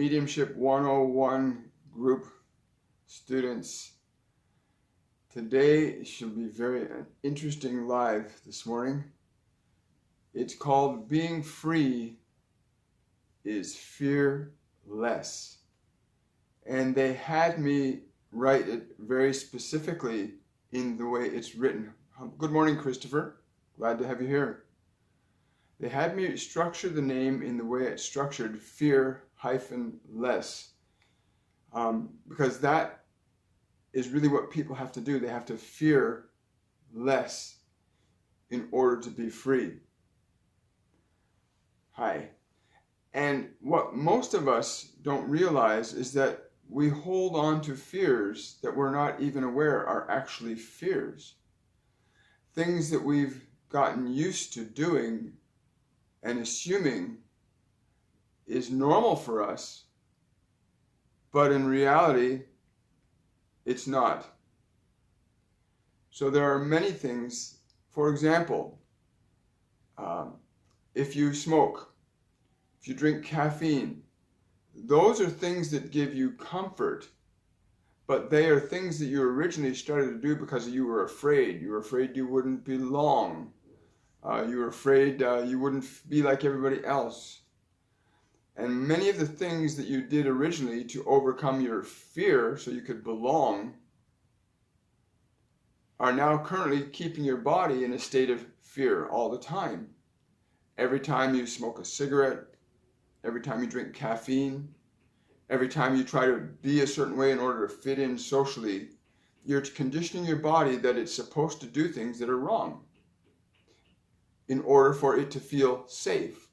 Mediumship 101 group students. Today should be very interesting live this morning. It's called Being Free is Fearless. And they had me write it very specifically in the way it's written. Good morning, Christopher. Glad to have you here. They had me structure the name in the way it's structured, fear-less, because that is really what people have to do. They have to fear less in order to be free. Hi. And what most of us don't realize is that we hold on to fears that we're not even aware are actually fears. Things that we've gotten used to doing and assuming is normal for us, but in reality, it's not. So there are many things. For example, if you smoke, if you drink caffeine, those are things that give you comfort, but they are things that you originally started to do because you were afraid. You were afraid you wouldn't belong. You were afraid you wouldn't be like everybody else. And many of the things that you did originally to overcome your fear so you could belong are now currently keeping your body in a state of fear all the time. Every time you smoke a cigarette, every time you drink caffeine, every time you try to be a certain way in order to fit in socially, you're conditioning your body that it's supposed to do things that are wrong in order for it to feel safe,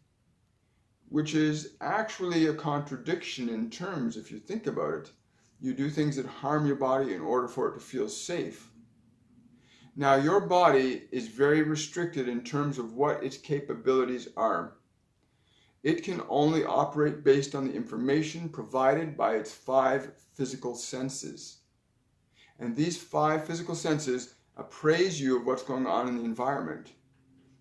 which is actually a contradiction in terms if you think about it. You do things that harm your body in order for it to feel safe. Now, your body is very restricted in terms of what its capabilities are. It can only operate based on the information provided by its 5 physical senses. And these 5 physical senses appraise you of what's going on in the environment.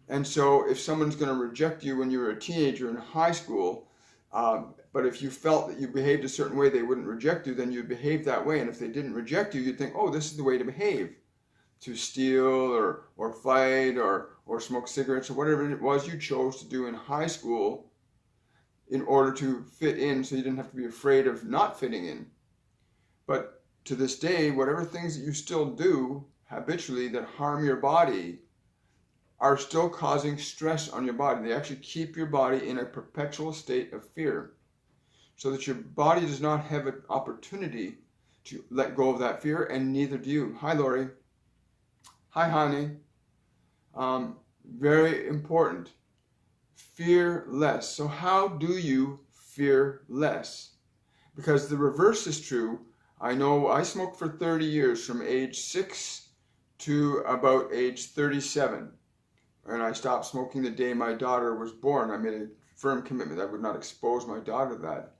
And so if someone's going to reject you when you were a teenager in high school, but if you felt that you behaved a certain way, they wouldn't reject you, then you'd behave that way. And if they didn't reject you, you'd think, oh, this is the way to behave. To steal or fight or smoke cigarettes or whatever it was you chose to do in high school in order to fit in so you didn't have to be afraid of not fitting in. But to this day, whatever things that you still do habitually that harm your body are still causing stress on your body. They actually keep your body in a perpetual state of fear so that your body does not have an opportunity to let go of that fear, and neither do you. Hi, Lori. Hi, honey. Very important. Fear less. So how do you fear less? Because the reverse is true. I know I smoked for 30 years from age 6 to about age 37. And I stopped smoking the day my daughter was born. I made a firm commitment that I would not expose my daughter to that.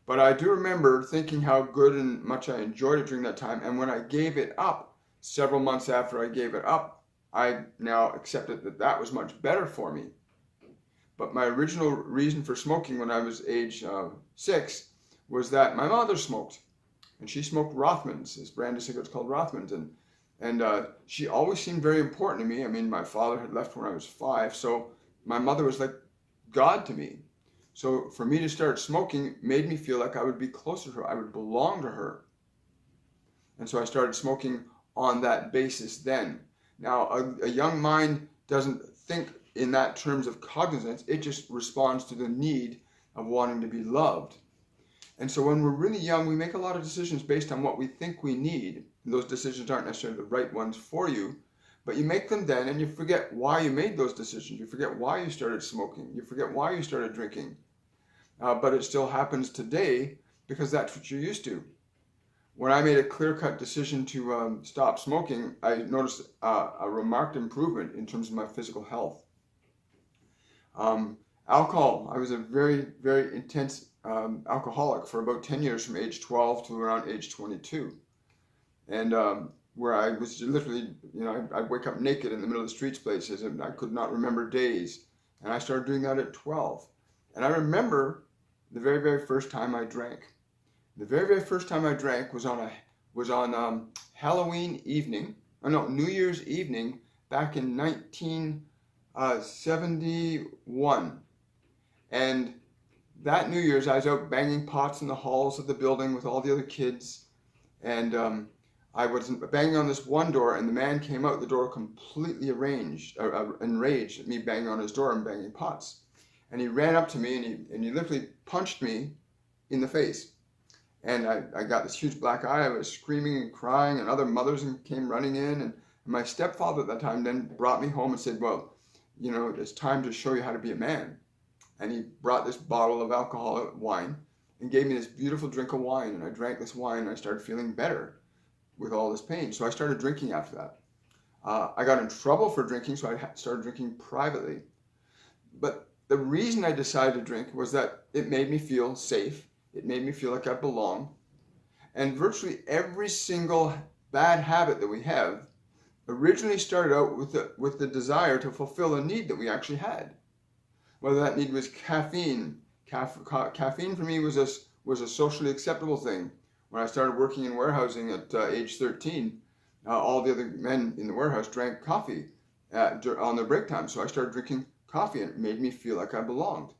But I do remember thinking how good and much I enjoyed it during that time. And when I gave it up, several months after I gave it up, I now accepted that that was much better for me. But my original reason for smoking when I was age 6 was that my mother smoked. And she smoked Rothmans, this brand of cigarettes called Rothmans. And she always seemed very important to me. I mean, my father had left when I was 5, so my mother was like God to me. So for me to start smoking made me feel like I would be closer to her. I would belong to her. And so I started smoking on that basis then. Now, a young mind doesn't think in that terms of cognizance. It just responds to the need of wanting to be loved. And so when we're really young, we make a lot of decisions based on what we think we need. And those decisions aren't necessarily the right ones for you, but you make them then and you forget why you made those decisions. You forget why you started smoking. You forget why you started drinking. But it still happens today because that's what you're used to. When I made a clear-cut decision to stop smoking, I noticed a remarked improvement in terms of my physical health. Alcohol. I was a very, very intense alcoholic for about 10 years from age 12 to around age 22. And where I was literally, I'd wake up naked in the middle of the streets places and I could not remember days. And I started doing that at 12. And I remember the very, very first time I drank. The very, very first time I drank was on Halloween evening, oh no, New Year's evening back in 1971. And that New Year's, I was out banging pots in the halls of the building with all the other kids, and I was banging on this one door, and the man came out the door completely enraged at me banging on his door and banging pots. And he ran up to me, and he literally punched me in the face. And I got this huge black eye. I was screaming and crying, and other mothers came running in. And my stepfather at that time then brought me home and said, well, you know, it's time to show you how to be a man. And he brought this bottle of alcoholic wine and gave me this beautiful drink of wine. And I drank this wine, and I started feeling better with all this pain. So I started drinking after that. I got in trouble for drinking, so I started drinking privately. But the reason I decided to drink was that it made me feel safe. It made me feel like I belong. And virtually every single bad habit that we have originally started out with the desire to fulfill a need that we actually had. Whether that need was caffeine. Caffeine for me was a socially acceptable thing. When I started working in warehousing at age 13, all the other men in the warehouse drank coffee on their break time. So I started drinking coffee, and it made me feel like I belonged.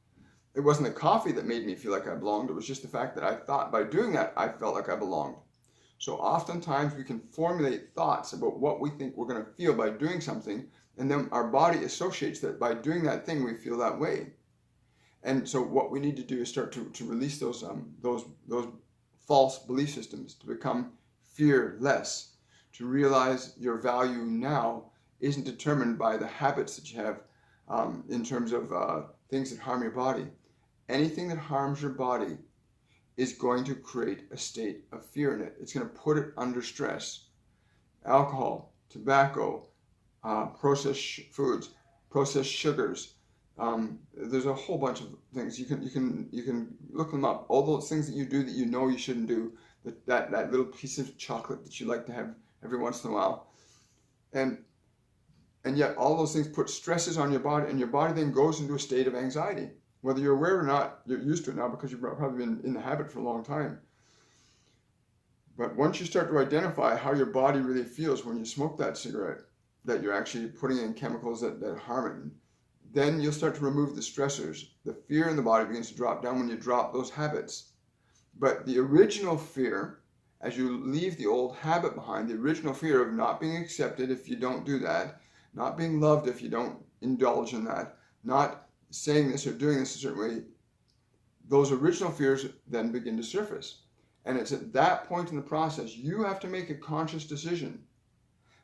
It wasn't the coffee that made me feel like I belonged. It was just the fact that I thought by doing that, I felt like I belonged. So oftentimes we can formulate thoughts about what we think we're going to feel by doing something, and then our body associates that by doing that thing, we feel that way. And so what we need to do is start to release those false belief systems, to become fearless, to realize your value now isn't determined by the habits that you have in terms of things that harm your body. Anything that harms your body is going to create a state of fear in it. It's going to put it under stress. Alcohol, tobacco, processed foods, processed sugars. There's a whole bunch of things. You can look them up. All those things that you do that you know you shouldn't do. That little piece of chocolate that you like to have every once in a while. And yet all those things put stresses on your body, and your body then goes into a state of anxiety. Whether you're aware or not, you're used to it now because you've probably been in the habit for a long time. But once you start to identify how your body really feels when you smoke that cigarette, that you're actually putting in chemicals that harm it, then you'll start to remove the stressors. The fear in the body begins to drop down when you drop those habits. But the original fear, as you leave the old habit behind, the original fear of not being accepted if you don't do that, not being loved if you don't indulge in that, not saying this or doing this a certain way, those original fears then begin to surface. And it's at that point in the process, you have to make a conscious decision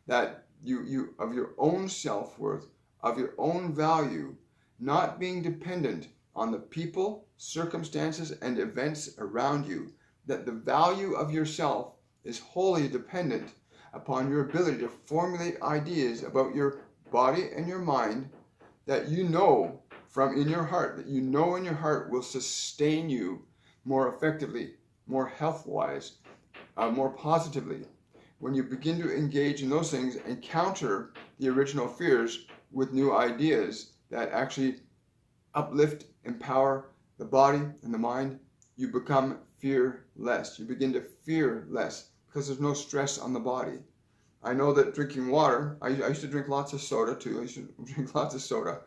that you of your own self-worth, of your own value, not being dependent on the people, circumstances, and events around you, that the value of yourself is wholly dependent upon your ability to formulate ideas about your body and your mind that you know from in your heart, that you know in your heart will sustain you more effectively, more health-wise, more positively. When you begin to engage in those things and counter the original fears with new ideas that actually uplift, empower the body and the mind, you become fearless. You begin to fear less because there's no stress on the body. I know that drinking water, I used to drink lots of soda too. I used to drink lots of soda,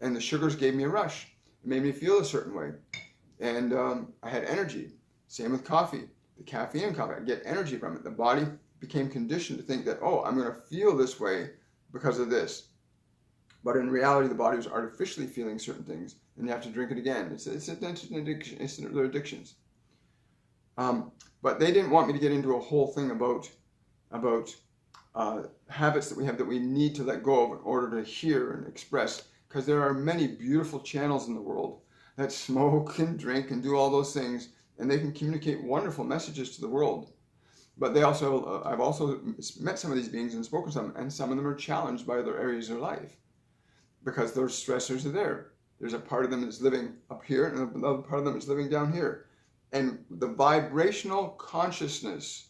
and the sugars gave me a rush. It made me feel a certain way, and I had energy. Same with coffee. The caffeine in coffee, I get energy from it. The body became conditioned to think that, oh, I'm going to feel this way because of this. But in reality, the body was artificially feeling certain things, and you have to drink it again. It's an addiction. It's their addictions. But they didn't want me to get into a whole thing about habits that we have that we need to let go of in order to hear and express, because there are many beautiful channels in the world that smoke and drink and do all those things, and they can communicate wonderful messages to the world. But they also, I've also met some of these beings and spoken to them, and some of them are challenged by other areas of their life because those stressors are there. There's a part of them that's living up here, and another part of them is living down here. And the vibrational consciousness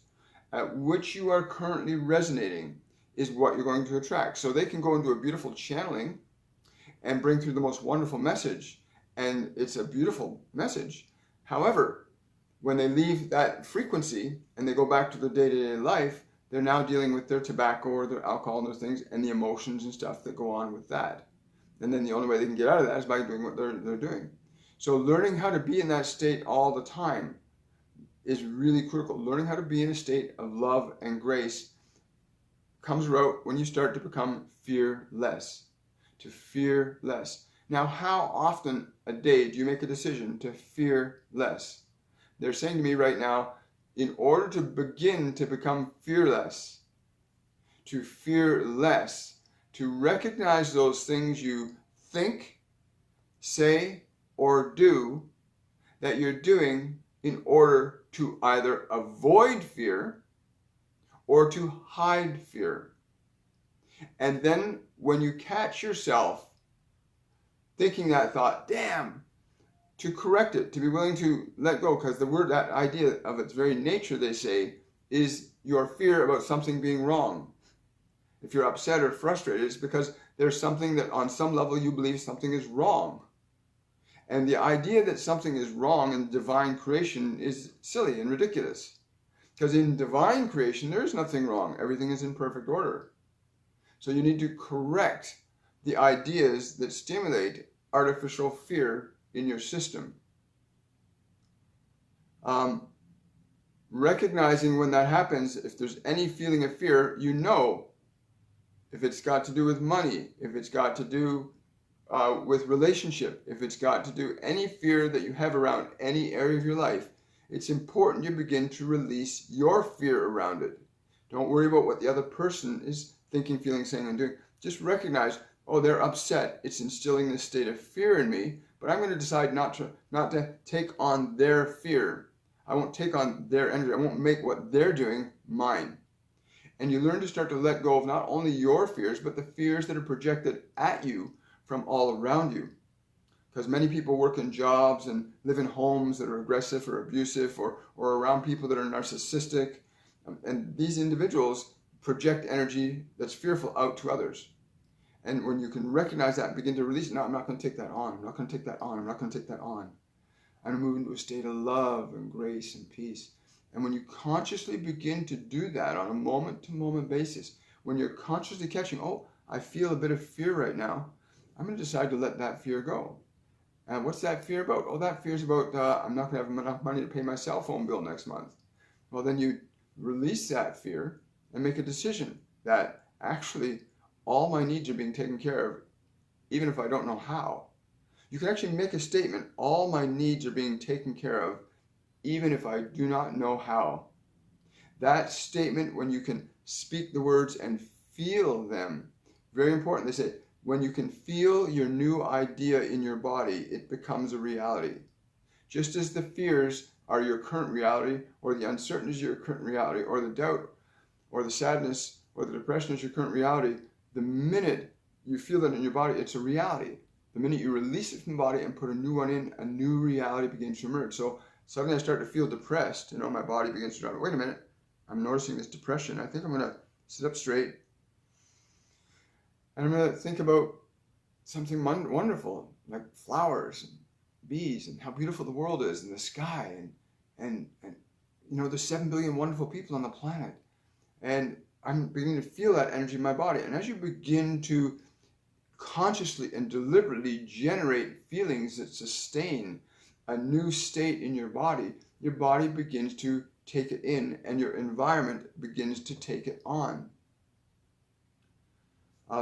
at which you are currently resonating is what you're going to attract. So they can go into a beautiful channeling and bring through the most wonderful message, and it's a beautiful message. However, when they leave that frequency and they go back to their day-to-day life, they're now dealing with their tobacco or their alcohol and those things and the emotions and stuff that go on with that. And then the only way they can get out of that is by doing what they're doing. So learning how to be in that state all the time is really critical. Learning how to be in a state of love and grace comes about when you start to become fearless. To fear less. Now, how often a day do you make a decision to fear less? They're saying to me right now, in order to begin to become fearless, to fear less, to recognize those things you think, say, or do that you're doing in order to either avoid fear or to hide fear. And then when you catch yourself thinking that thought, damn, to correct it, to be willing to let go, because the word, that idea of its very nature, they say, is your fear about something being wrong. If you're upset or frustrated, it's because there's something that on some level you believe something is wrong. And the idea that something is wrong in divine creation is silly and ridiculous. Because in divine creation, there is nothing wrong. Everything is in perfect order. So you need to correct the ideas that stimulate artificial fear in your system. Recognizing when that happens, if there's any feeling of fear, you know if it's got to do with money, if it's got to do with relationship, if it's got to do any fear that you have around any area of your life, it's important you begin to release your fear around it. Don't worry about what the other person is thinking, feeling, saying, and doing. Just recognize, oh, they're upset. It's instilling this state of fear in me, but I'm going to decide not to take on their fear. I won't take on their energy. I won't make what they're doing mine. And you learn to start to let go of not only your fears, but the fears that are projected at you from all around you. Because many people work in jobs and live in homes that are aggressive or abusive, or around people that are narcissistic. And these individuals project energy that's fearful out to others. And when you can recognize that and begin to release it, no, I'm not going to take that on. I'm not going to take that on. I'm not going to take that on. I'm going to move into a state of love and grace and peace. And when you consciously begin to do that on a moment-to-moment basis, when you're consciously catching, oh, I feel a bit of fear right now, I'm going to decide to let that fear go. And what's that fear about? Oh, that fear is about I'm not going to have enough money to pay my cell phone bill next month. Well, then you release that fear and make a decision that actually all my needs are being taken care of, even if I don't know how. You can actually make a statement, all my needs are being taken care of, even if I do not know how. That statement, when you can speak the words and feel them, very important. They say, when you can feel your new idea in your body, it becomes a reality. Just as the fears are your current reality, or the uncertainty is your current reality, or the doubt, or the sadness, or the depression is your current reality, the minute you feel that in your body, it's a reality. The minute you release it from the body and put a new one in, a new reality begins to emerge. So suddenly I start to feel depressed, my body begins to drive, wait a minute, I'm noticing this depression. I think I'm going to sit up straight and I'm going to think about something wonderful, like flowers and bees and how beautiful the world is and the sky and there's 7 billion wonderful people on the planet. And I'm beginning to feel that energy in my body. And as you begin to consciously and deliberately generate feelings that sustain a new state in your body begins to take it in and your environment begins to take it on.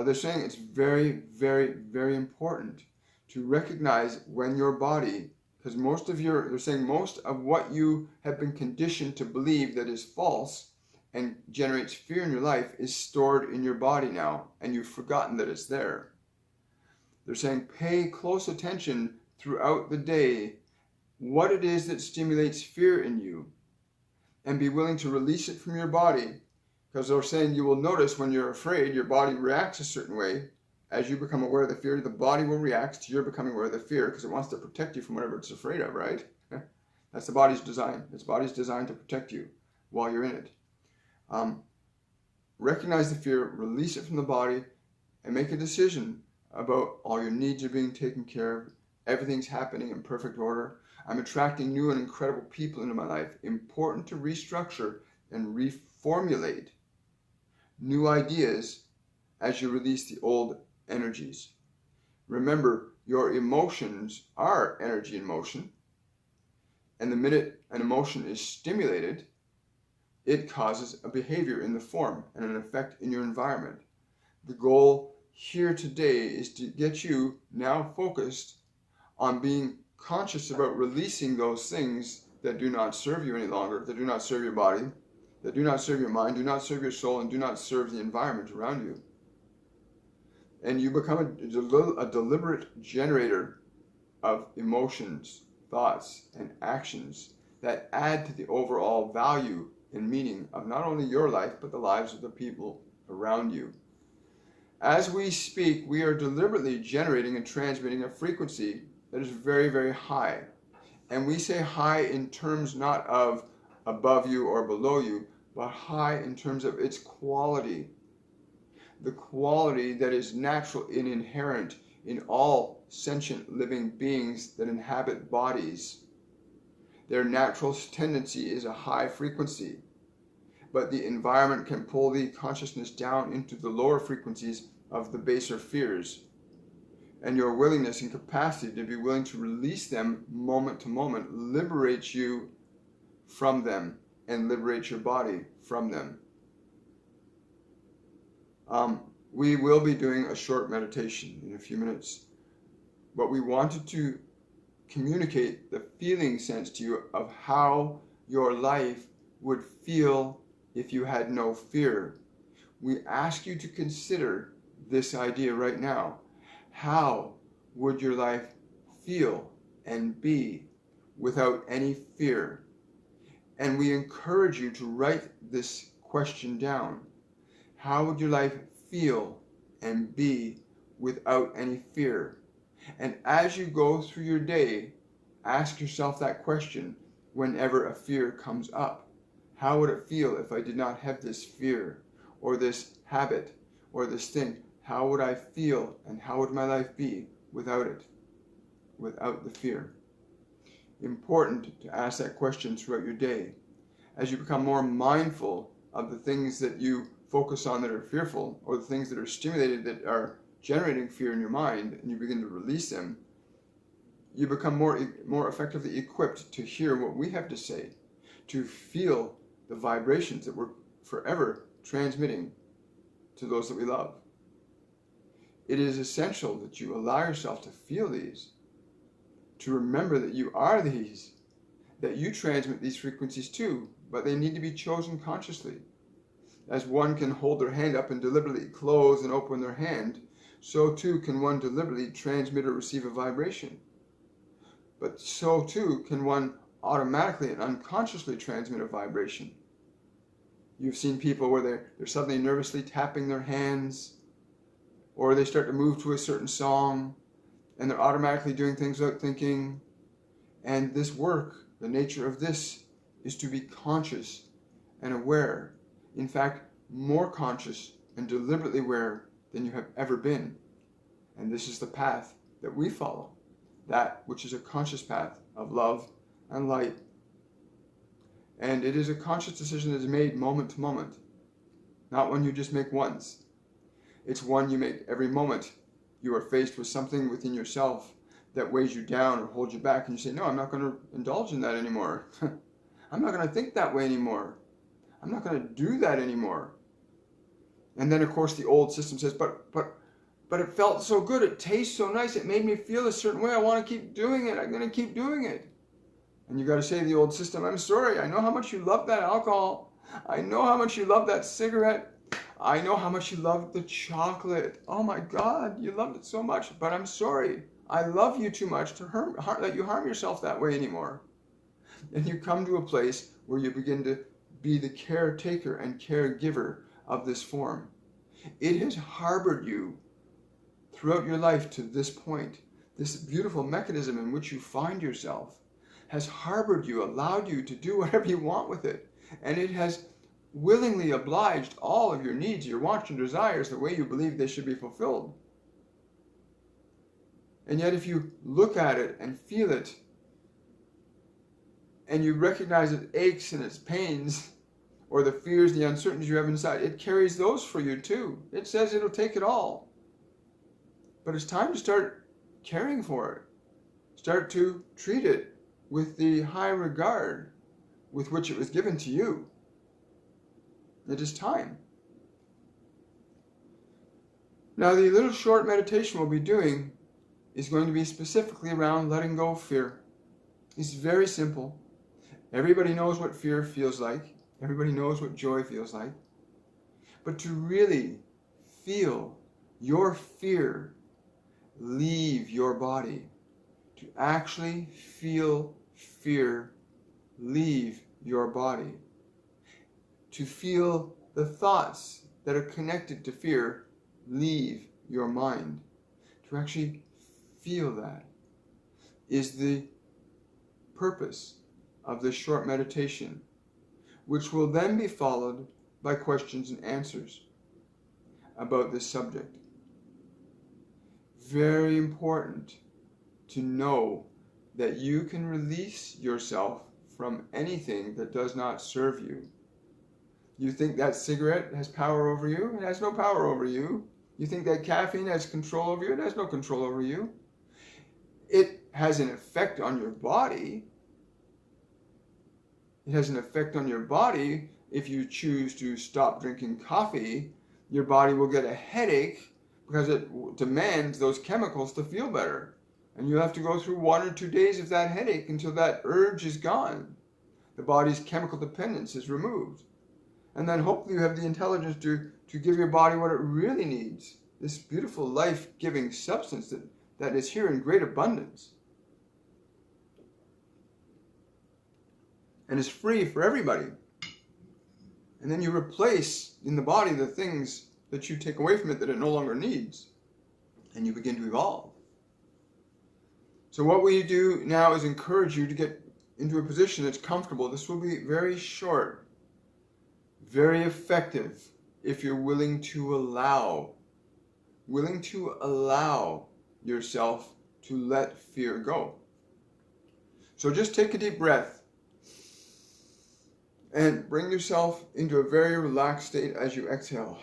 They're saying it's very, very, very important to recognize when your body, because they're saying most of what you have been conditioned to believe that is false and generates fear in your life is stored in your body now, and you've forgotten that it's there. They're saying pay close attention throughout the day what it is that stimulates fear in you and be willing to release it from your body, because they're saying you will notice when you're afraid, your body reacts a certain way. As you become aware of the fear, the body will react to your becoming aware of the fear because it wants to protect you from whatever it's afraid of, right? That's the body's design. Its body's designed to protect you while you're in it. Recognize the fear, release it from the body, and make a decision about all your needs are being taken care of, Everything's happening in perfect order. I'm attracting new and incredible people into my life. Important to restructure and reformulate new ideas as you release the old energies. Remember, your emotions are energy in motion, and the minute an emotion is stimulated, it causes a behavior in the form and an effect in your environment. The goal here today is to get you now focused on being conscious about releasing those things that do not serve you any longer, that do not serve your body, that do not serve your mind, do not serve your soul, and do not serve the environment around you. And you become a deliberate generator of emotions, thoughts, and actions that add to the overall value and meaning of not only your life, but the lives of the people around you. As we speak, we are deliberately generating and transmitting a frequency that is very, very high. And we say high in terms not of above you or below you, but high in terms of its quality. The quality that is natural and inherent in all sentient living beings that inhabit bodies. Their natural tendency is a high frequency, but the environment can pull the consciousness down into the lower frequencies of the baser fears. And your willingness and capacity to be willing to release them moment to moment liberates you from them and liberates your body from them. We will be doing a short meditation in a few minutes, but we wanted to communicate the feeling sense to you of how your life would feel if you had no fear. We ask you to consider this idea right now. How would your life feel and be without any fear? And we encourage you to write this question down. How would your life feel and be without any fear? And as you go through your day, ask yourself that question whenever a fear comes up. How would it feel if I did not have this fear or this habit or this thing? How would I feel and how would my life be without it, without the fear? Important to ask that question throughout your day. As you become more mindful of the things that you focus on that are fearful, or the things that are stimulated that are generating fear in your mind, and you begin to release them, you become more effectively equipped to hear what we have to say, to feel the vibrations that we're forever transmitting to those that we love. It is essential that you allow yourself to feel these, to remember that you are these, that you transmit these frequencies too, but they need to be chosen consciously. As one can hold their hand up and deliberately close and open their hand, so too can one deliberately transmit or receive a vibration. But so too can one automatically and unconsciously transmit a vibration. You've seen people where they're suddenly nervously tapping their hands, or they start to move to a certain song, and they're automatically doing things without thinking. And this work, the nature of this, is to be conscious and aware. In fact, more conscious and deliberately aware than you have ever been. And this is the path that we follow, that which is a conscious path of love and light. And it is a conscious decision that is made moment to moment, not one you just make once. It's one you make every moment you are faced with something within yourself that weighs you down or holds you back, and you say, no, I'm not going to indulge in that anymore. I'm not going to think that way anymore. I'm not going to do that anymore. And then, of course, the old system says, but it felt so good. It tastes so nice. It made me feel a certain way. I want to keep doing it. I'm going to keep doing it. And you got to say to the old system, I'm sorry. I know how much you love that alcohol. I know how much you love that cigarette. I know how much you love the chocolate. Oh my God, you loved it so much. But I'm sorry. I love you too much to let you harm yourself that way anymore. And you come to a place where you begin to be the caretaker and caregiver of this form. It has harbored you throughout your life to this point. This beautiful mechanism in which you find yourself has harbored you, allowed you to do whatever you want with it. And it has willingly obliged all of your needs, your wants, and desires the way you believe they should be fulfilled. And yet if you look at it and feel it, and you recognize its aches and its pains, or the fears, the uncertainties you have inside, it carries those for you too. It says it'll take it all. But it's time to start caring for it. Start to treat it with the high regard with which it was given to you. It is time. Now, the little short meditation we'll be doing is going to be specifically around letting go of fear. It's very simple. Everybody knows what fear feels like. Everybody knows what joy feels like. But to really feel your fear leave your body, to actually feel fear leave your body, to feel the thoughts that are connected to fear leave your mind, to actually feel that is the purpose of this short meditation, which will then be followed by questions and answers about this subject. Very important to know that you can release yourself from anything that does not serve you. You think that cigarette has power over you? It has no power over you. You think that caffeine has control over you? It has no control over you. It has an effect on your body. It has an effect on your body. If you choose to stop drinking coffee, your body will get a headache because it demands those chemicals to feel better. And you have to go through 1 or 2 days of that headache until that urge is gone. The body's chemical dependence is removed. And then hopefully you have the intelligence to give your body what it really needs. This beautiful life-giving substance that is here in great abundance. And is free for everybody. And then you replace in the body the things that you take away from it that it no longer needs. And you begin to evolve. So what we do now is encourage you to get into a position that's comfortable. This will be very short, very effective if you're willing to allow yourself to let fear go. So just take a deep breath and bring yourself into a very relaxed state as you exhale.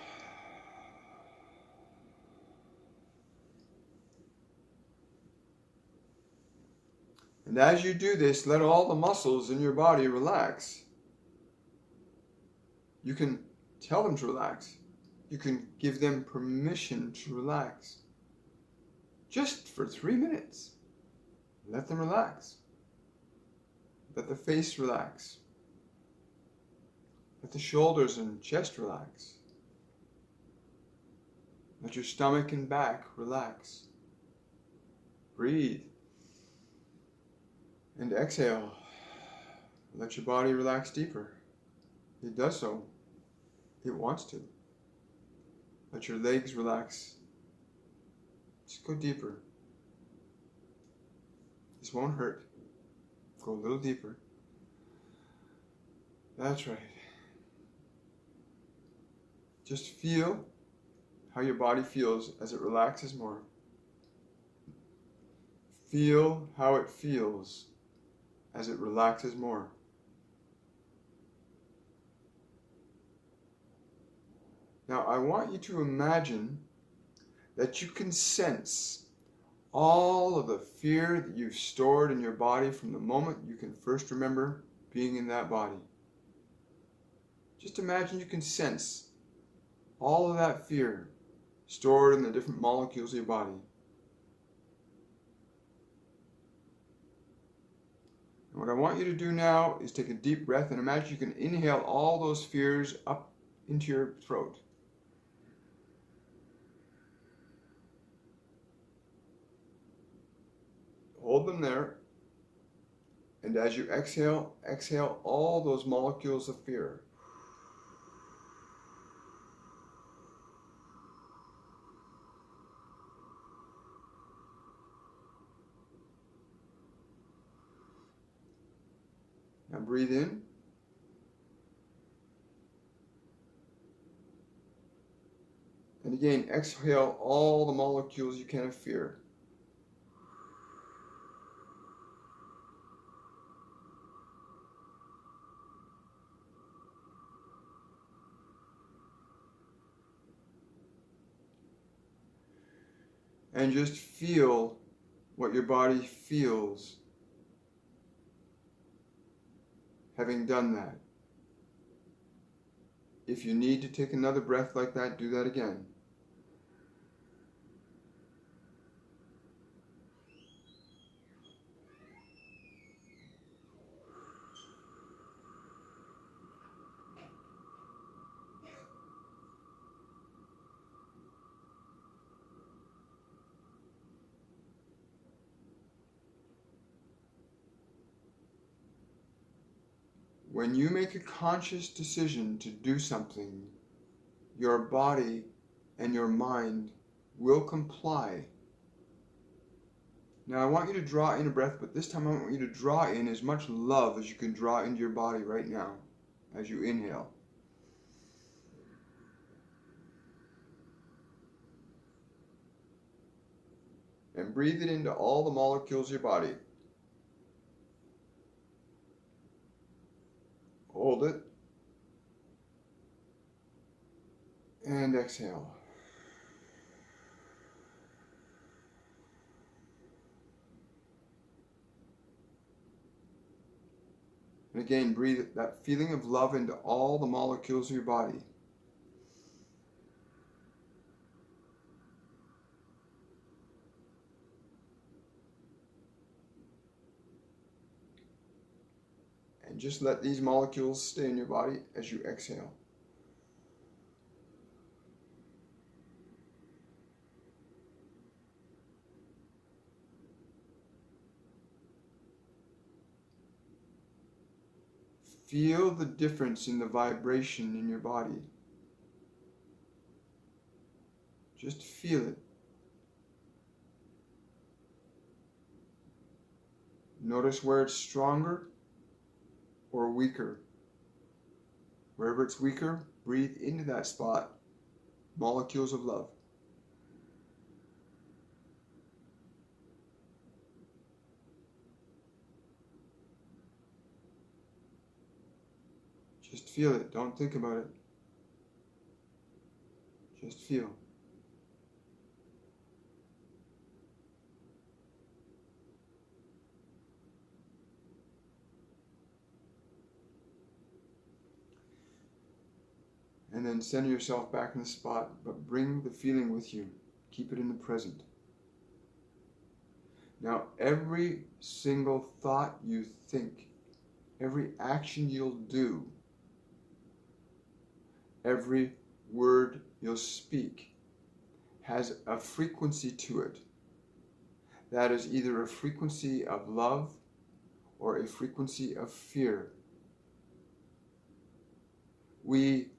And as you do this, let all the muscles in your body relax. You can tell them to relax. You can give them permission to relax. Just for 3 minutes. Let them relax. Let the face relax. Let the shoulders and chest relax. Let your stomach and back relax. Breathe. And exhale. Let your body relax deeper. It does so. It wants to. Let your legs relax. Just go deeper. This won't hurt. Go a little deeper. That's right. Just feel how your body feels as it relaxes more. Feel how it feels as it relaxes more. Now, I want you to imagine that you can sense all of the fear that you've stored in your body from the moment you can first remember being in that body. Just imagine you can sense all of that fear stored in the different molecules of your body. And what I want you to do now is take a deep breath and imagine you can inhale all those fears up into your throat. Hold them there, and as you exhale, exhale all those molecules of fear. Now breathe in. And again, exhale all the molecules you can of fear. And just feel what your body feels having done that. If you need to take another breath like that, do that again. When you make a conscious decision to do something, your body and your mind will comply. Now I want you to draw in a breath, but this time I want you to draw in as much love as you can draw into your body right now as you inhale. And breathe it into all the molecules of your body. Hold it. And exhale. And again, breathe that feeling of love into all the molecules of your body. And just let these molecules stay in your body as you exhale. Feel the difference in the vibration in your body. Just feel it. Notice where it's stronger or weaker. Wherever it's weaker, breathe into that spot molecules of love. Just feel it. Don't think about it. Just feel. And then center yourself back in the spot, but bring the feeling with you. Keep it in the present. Now, every single thought you think, every action you'll do, every word you'll speak has a frequency to it. That is either a frequency of love or a frequency of fear. We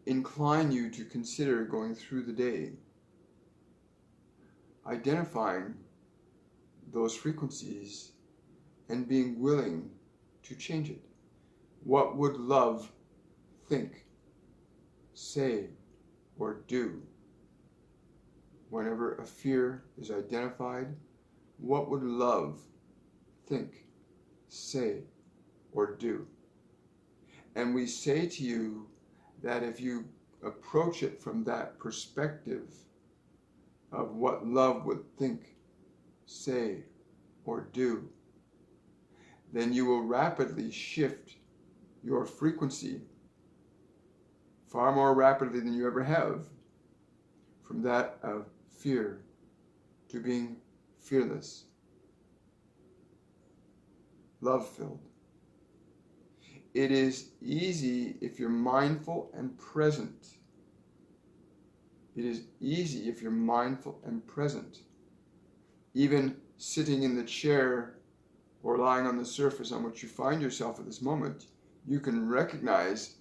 incline you to consider going through the day, identifying those frequencies and being willing to change it. What would love think, say, or do? Whenever a fear is identified, what would love think, say, or do? And we say to you that if you approach it from that perspective of what love would think, say, or do, then you will rapidly shift your frequency, far more rapidly than you ever have, from that of fear to being fearless, love-filled. It is easy if you're mindful and present. It is easy if you're mindful and present. Even sitting in the chair or lying on the surface on which you find yourself at this moment, you can recognize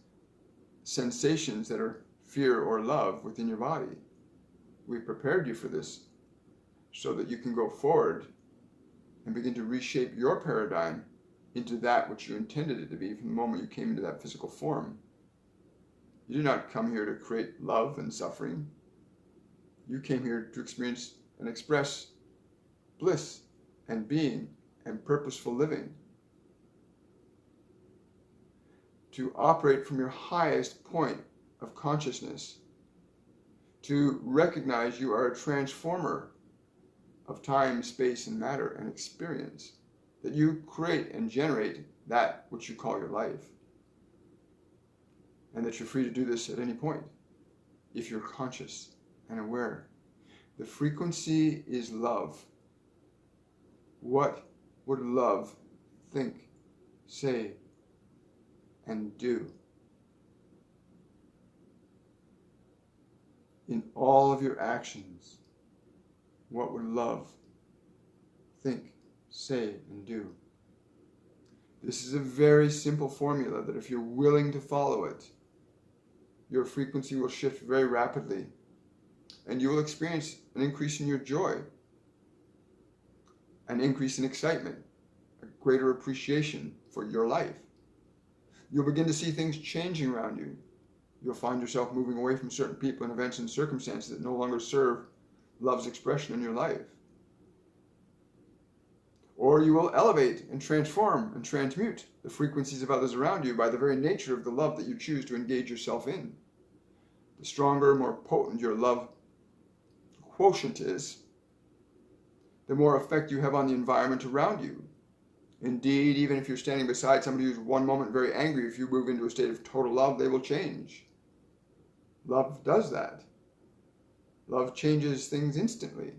sensations that are fear or love within your body. We prepared you for this so that you can go forward and begin to reshape your paradigm into that which you intended it to be from the moment you came into that physical form. You did not come here to create love and suffering. You came here to experience and express bliss and being and purposeful living. To operate from your highest point of consciousness. to recognize you are a transformer of time, space, and matter and experience, that you create and generate that which you call your life, and that you're free to do this at any point if you're conscious and aware. The frequency is love. What would love think, say, and do? In all of your actions, what would love think, say, and do? This is a very simple formula that if you're willing to follow it, your frequency will shift very rapidly, and you will experience an increase in your joy, an increase in excitement, a greater appreciation for your life. You'll begin to see things changing around you. You'll find yourself moving away from certain people and events and circumstances that no longer serve love's expression in your life. Or you will elevate and transform and transmute the frequencies of others around you by the very nature of the love that you choose to engage yourself in. The stronger, more potent your love quotient is, the more effect you have on the environment around you. Indeed, even if you're standing beside somebody who's one moment very angry, if you move into a state of total love, they will change. Love does that. Love changes things instantly,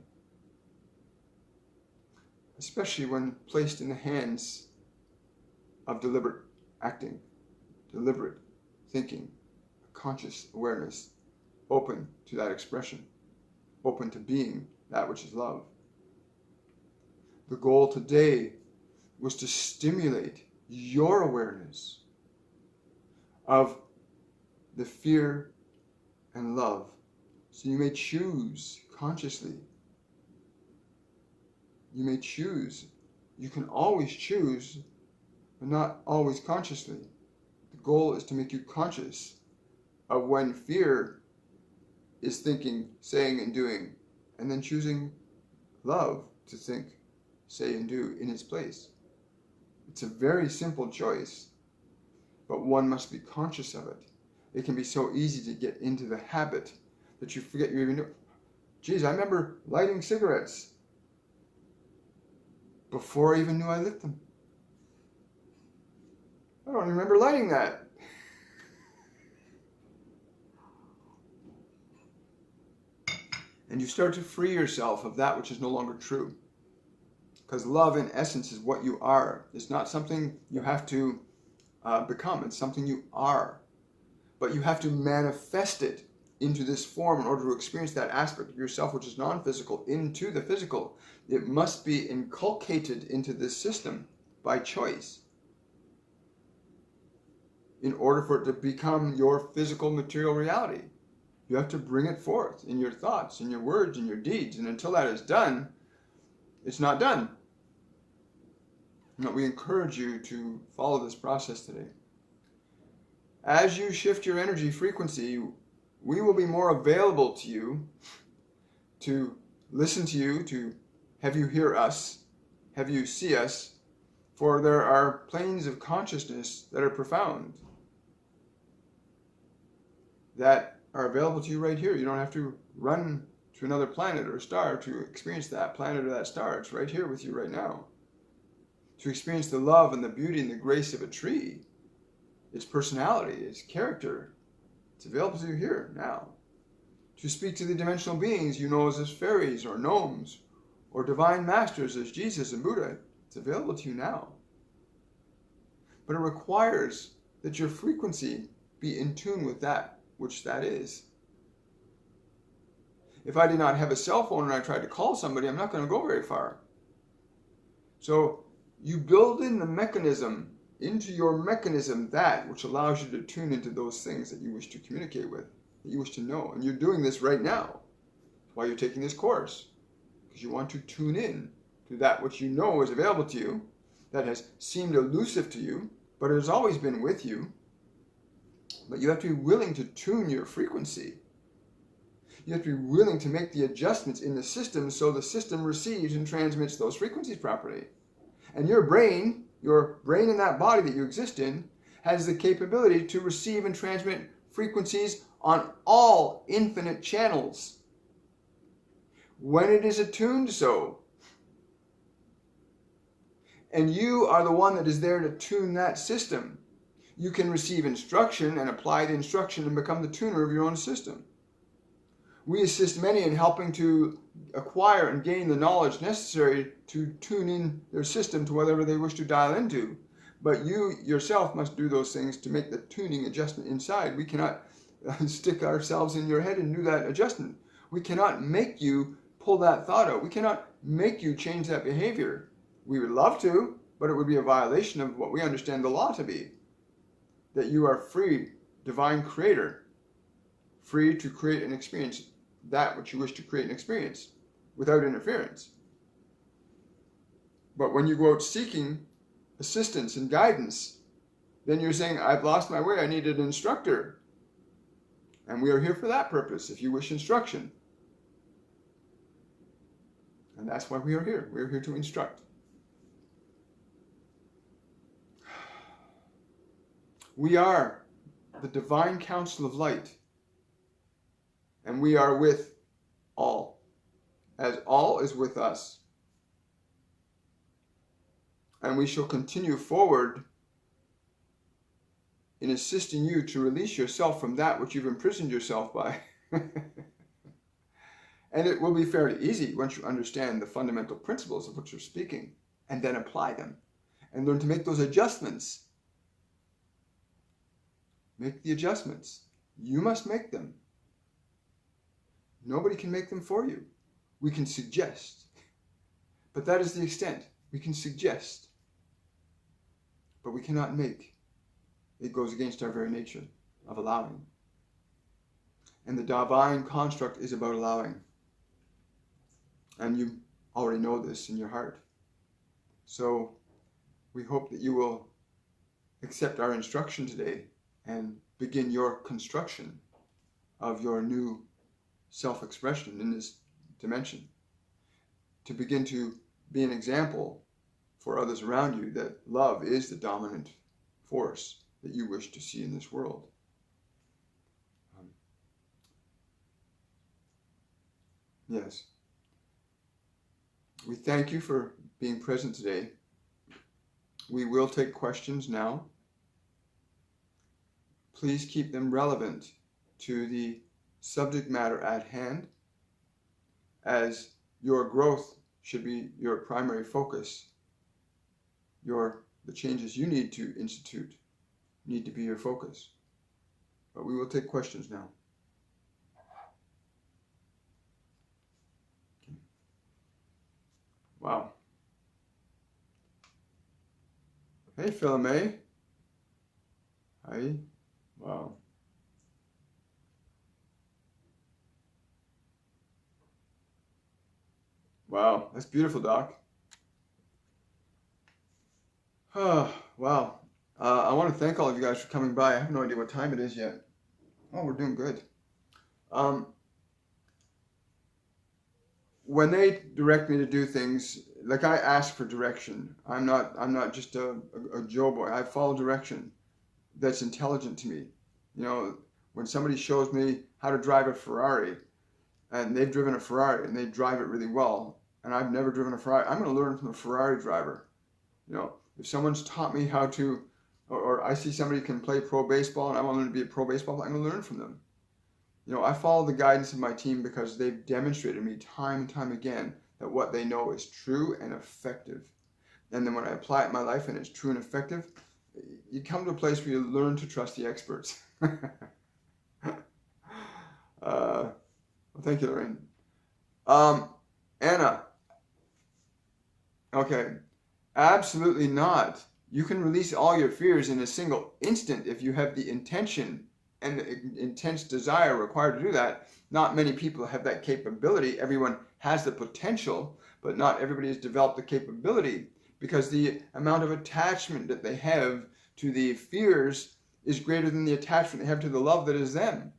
especially when placed in the hands of deliberate acting, deliberate thinking, conscious awareness, open to that expression, open to being that which is love. The goal today was to stimulate your awareness of the fear and love, so you may choose consciously. You may choose. You can always choose, but not always consciously. The goal is to make you conscious of when fear is thinking, saying, and doing, and then choosing love to think, say, and do in its place. It's a very simple choice, but one must be conscious of it. It can be so easy to get into the habit that you forget you even know. Geez, I remember lighting cigarettes before I even knew I lit them. I don't remember lighting that. And you start to free yourself of that which is no longer true. Because love, in essence, is what you are. It's not something you have to become. It's something you are. But you have to manifest it into this form in order to experience that aspect of yourself which is non-physical into the physical. It must be inculcated into this system by choice in order for it to become your physical material reality. You have to bring it forth in your thoughts, in your words, in your deeds. And until that is done, it's not done. We encourage you to follow this process today. As you shift your energy frequency, we will be more available to you, to listen to you, to have you hear us, have you see us, for there are planes of consciousness that are profound, that are available to you right here. You don't have to run to another planet or star to experience that planet or that star. It's right here with you right now. To experience the love and the beauty and the grace of a tree, its personality, its character, it's available to you here now. To speak to the dimensional beings you know as fairies or gnomes or divine masters as Jesus and Buddha, it's available to you now. But it requires that your frequency be in tune with that which that is. If I did not have a cell phone and I tried to call somebody, I'm not going to go very far. So you build in the mechanism, into your mechanism, that which allows you to tune into those things that you wish to communicate with, that you wish to know. And you're doing this right now while you're taking this course, because you want to tune in to that which you know is available to you, that has seemed elusive to you, but it has always been with you. But you have to be willing to tune your frequency. You have to be willing to make the adjustments in the system so the system receives and transmits those frequencies properly. And your brain in that body that you exist in, has the capability to receive and transmit frequencies on all infinite channels. When it is attuned so, and you are the one that is there to tune that system, you can receive instruction and apply the instruction and become the tuner of your own system. We assist many in helping to acquire and gain the knowledge necessary to tune in their system to whatever they wish to dial into. But you yourself must do those things to make the tuning adjustment inside. We cannot stick ourselves in your head and do that adjustment. We cannot make you pull that thought out. We cannot make you change that behavior. We would love to, but it would be a violation of what we understand the law to be. That you are free, divine creator, free to create and experience that which you wish to create and experience without interference. But when you go out seeking assistance and guidance, then you're saying, I've lost my way, I need an instructor. And we are here for that purpose, if you wish instruction. And that's why we are here. We are here to instruct. We are the divine council of light. And we are with all, as all is with us. And we shall continue forward in assisting you to release yourself from that which you've imprisoned yourself by. And it will be fairly easy once you understand the fundamental principles of what you're speaking, and then apply them, and learn to make those adjustments. Make the adjustments. You must make them. Nobody can make them for you. We can suggest. But that is the extent. We can suggest. But we cannot make. It goes against our very nature of allowing. And the divine construct is about allowing. And you already know this in your heart. So we hope that you will accept our instruction today and begin your construction of your new self-expression in this dimension. To begin to be an example for others around you that love is the dominant force that you wish to see in this world. Yes. We thank you for being present today. We will take questions now. Please keep them relevant to the subject matter at hand, as your growth should be your primary focus. The changes you need to institute need to be your focus. But we will take questions now. Wow. Hey, Philomay. Hi. Wow. Wow, that's beautiful, Doc. Wow. I want to thank all of you guys for coming by. I have no idea what time it is yet. Oh, we're doing good. When they direct me to do things, like I ask for direction. I'm not just a Joe boy. I follow direction that's intelligent to me. You know, when somebody shows me how to drive a Ferrari, and they've driven a Ferrari and they drive it really well, and I've never driven a Ferrari, I'm going to learn from the Ferrari driver. You know, if someone's taught me how to, or I see somebody can play pro baseball and I want to learn to be a pro baseball player, I'm going to learn from them. You know, I follow the guidance of my team because they've demonstrated to me time and time again that what they know is true and effective. And then when I apply it in my life and it's true and effective, you come to a place where you learn to trust the experts. Well, thank you, Lorraine. Anna. Okay. Absolutely not. You can release all your fears in a single instant if you have the intention and the intense desire required to do that. Not many people have that capability. Everyone has the potential, but not everybody has developed the capability, because the amount of attachment that they have to the fears is greater than the attachment they have to the love that is them.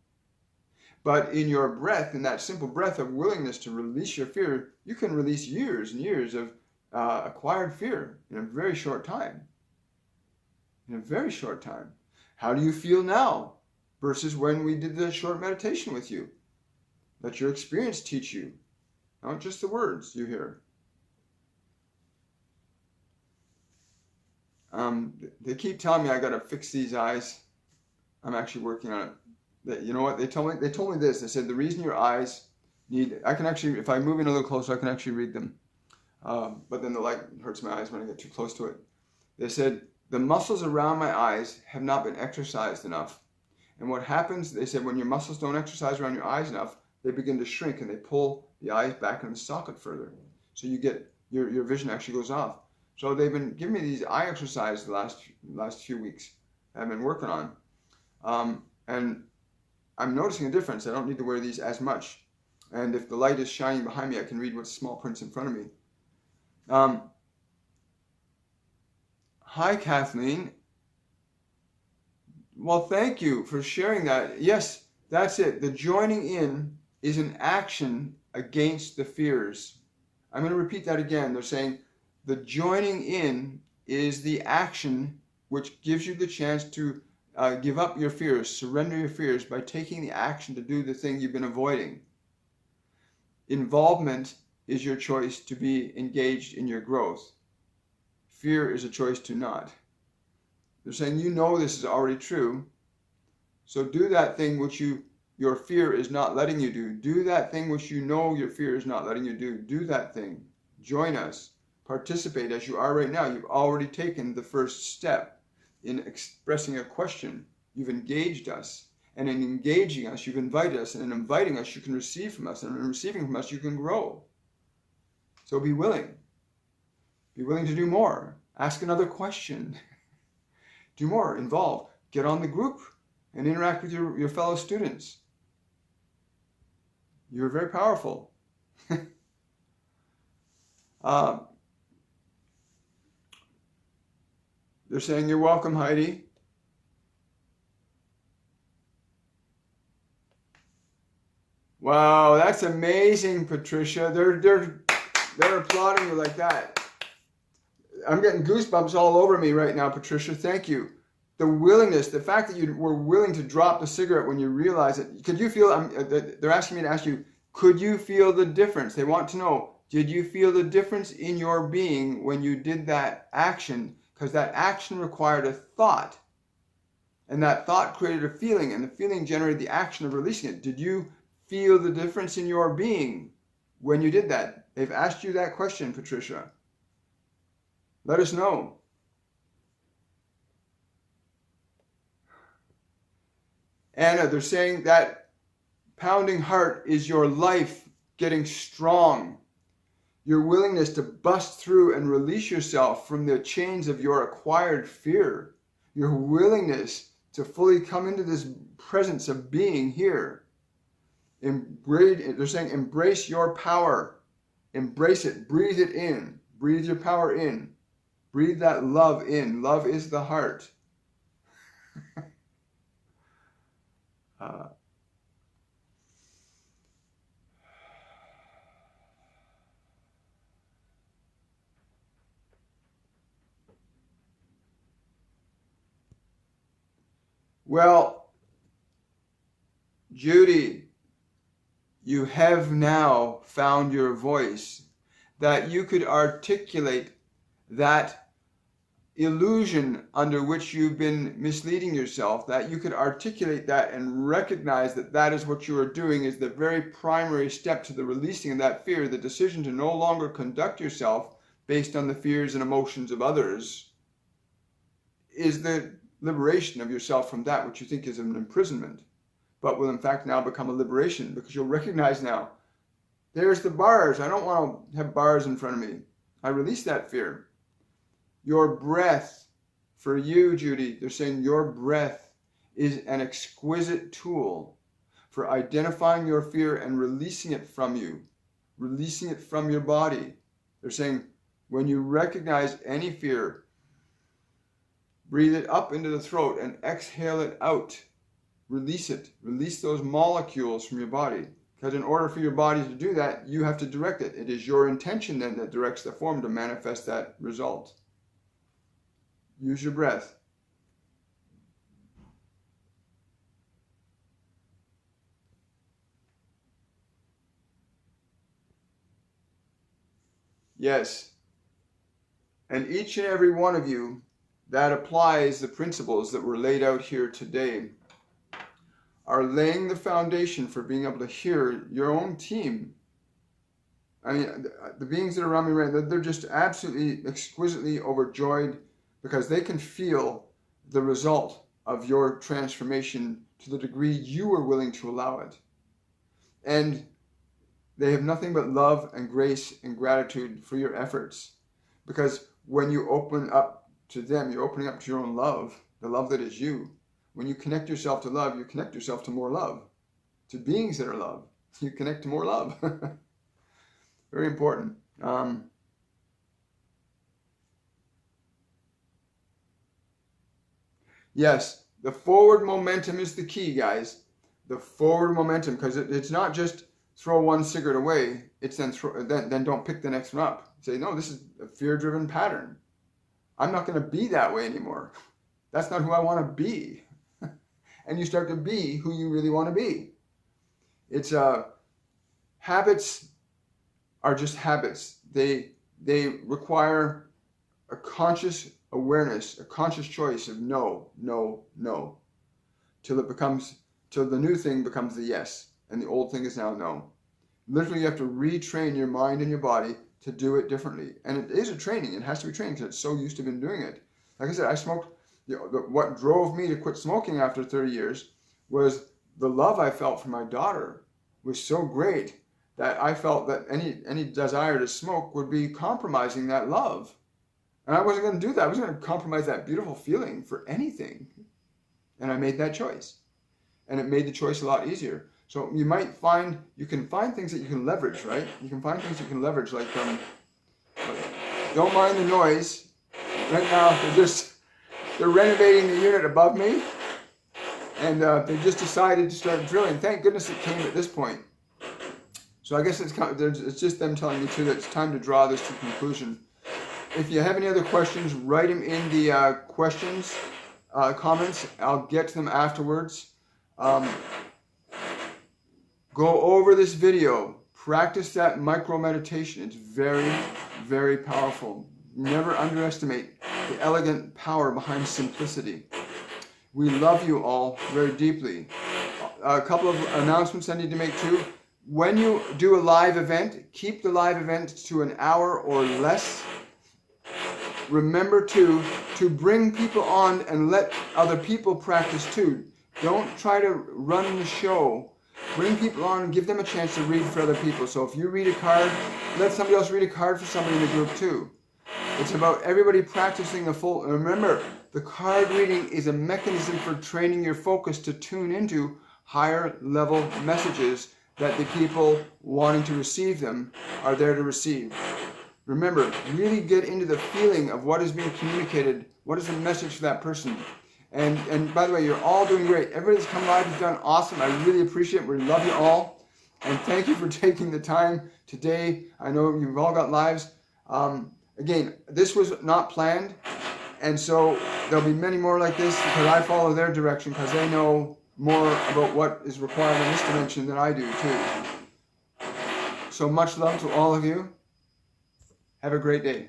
But in your breath, in that simple breath of willingness to release your fear, you can release years and years of acquired fear in a very short time. In a very short time. How do you feel now? versus when we did the short meditation with you. Let your experience teach you, not just the words you hear. They keep telling me I got to fix these eyes. I'm actually working on it. You know what? They told me this. They said the reason your eyes need, I can actually, if I move in a little closer, I can actually read them. But then the light hurts my eyes when I get too close to it. They said the muscles around my eyes have not been exercised enough. And what happens, they said, when your muscles don't exercise around your eyes enough, they begin to shrink and they pull the eyes back in the socket further. So you get, your vision actually goes off. So they've been giving me these eye exercises the last few weeks I've been working on. And I'm noticing a difference. I don't need to wear these as much. And if the light is shining behind me, I can read what's small prints in front of me. Hi, Kathleen. Well, thank you for sharing that. Yes, that's it. The joining in is an action against the fears. I'm going to repeat that again. They're saying the joining in is the action which gives you the chance to give up your fears, surrender your fears by taking the action to do the thing you've been avoiding. Involvement is your choice to be engaged in your growth. Fear is a choice to not. They're saying you know this is already true, so do that thing which your fear is not letting you do. Do that thing which you know your fear is not letting you do. Do that thing. Join us. Participate as you are right now. You've already taken the first step in expressing a question. You've engaged us. And in engaging us, you've invited us. And in inviting us, you can receive from us. And in receiving from us, you can grow. So be willing. Be willing to do more. Ask another question. Do more. Involve. Get on the group and interact with your fellow students. You're very powerful. They're saying you're welcome, Heidi. Wow, that's amazing, Patricia. They're applauding you like that. I'm getting goosebumps all over me right now, Patricia. Thank you. The willingness, the fact that you were willing to drop the cigarette when you realized it. Could you feel, they're asking me to ask you, could you feel the difference? They want to know, did you feel the difference in your being when you did that action? Because that action required a thought. And that thought created a feeling, and the feeling generated the action of releasing it. Did you feel the difference in your being when you did that? They've asked you that question, Patricia. Let us know. Anna, they're saying that pounding heart is your life getting strong. Your willingness to bust through and release yourself from the chains of your acquired fear. Your willingness to fully come into this presence of being here. They're saying embrace your power. Embrace it. Breathe it in. Breathe your power in. Breathe that love in. Love is the heart. Well, Judy, you have now found your voice, that you could articulate that illusion under which you've been misleading yourself, that you could articulate that and recognize that that is what you are doing is the very primary step to the releasing of that fear, the decision to no longer conduct yourself based on the fears and emotions of others is the liberation of yourself from that which you think is an imprisonment, but will in fact now become a liberation, because you'll recognize now, there's the bars. I don't want to have bars in front of me. I release that fear. Your breath, for you, Judy, they're saying your breath is an exquisite tool for identifying your fear and releasing it from you, releasing it from your body. They're saying when you recognize any fear, breathe it up into the throat and exhale it out. Release it. Release those molecules from your body. Because in order for your body to do that, you have to direct it. It is your intention then that directs the form to manifest that result. Use your breath. Yes. And each and every one of you that applies the principles that were laid out here today are laying the foundation for being able to hear your own team. I mean, the beings that are around me right now, they're just absolutely exquisitely overjoyed because they can feel the result of your transformation to the degree you are willing to allow it. And they have nothing but love and grace and gratitude for your efforts. Because when you open up to them, you're opening up to your own love, the love that is you. When you connect yourself to love, you connect yourself to more love. To beings that are love, you connect to more love. Very important. Yes, the forward momentum is the key, guys. The forward momentum, because it's not just throw one cigarette away. It's then don't pick the next one up. Say, no, this is a fear-driven pattern. I'm not going to be that way anymore. That's not who I want to be. And you start to be who you really want to be. It's habits are just habits. They require a conscious awareness, a conscious choice of no, no, no, till the new thing becomes the yes, and the old thing is now no. Literally, you have to retrain your mind and your body to do it differently. And it is a training. It has to be trained because it's so used to been doing it. Like I said, I smoked. What drove me to quit smoking after 30 years was the love I felt for my daughter was so great that I felt that any desire to smoke would be compromising that love. And I wasn't going to do that. I wasn't going to compromise that beautiful feeling for anything. And I made that choice. And it made the choice a lot easier. So you can find things that you can leverage, right? You can find things you can leverage, like don't mind the noise. Right now, they're renovating the unit above me. And they just decided to start drilling. Thank goodness it came at this point. So I guess it's just them telling me too that it's time to draw this to conclusion. If you have any other questions, write them in the comments. I'll get to them afterwards. Go over this video. Practice that micro meditation. It's very, very powerful. Never underestimate the elegant power behind simplicity. We love you all very deeply. A couple of announcements I need to make too. When you do a live event, keep the live event to an hour or less. Remember to bring people on and let other people practice too. Don't try to run the show. Bring people on and give them a chance to read for other people. So if you read a card, let somebody else read a card for somebody in the group too. It's about everybody practicing the full. Remember, the card reading is a mechanism for training your focus to tune into higher level messages that the people wanting to receive them are there to receive. Remember, really get into the feeling of what is being communicated. What is the message for that person? And by the way, you're all doing great. Everybody's come live has done awesome. I really appreciate it. We love you all. And thank you for taking the time today. I know you've all got lives. Again, this was not planned. And so there'll be many more like this because I follow their direction because they know more about what is required in this dimension than I do too. So much love to all of you. Have a great day.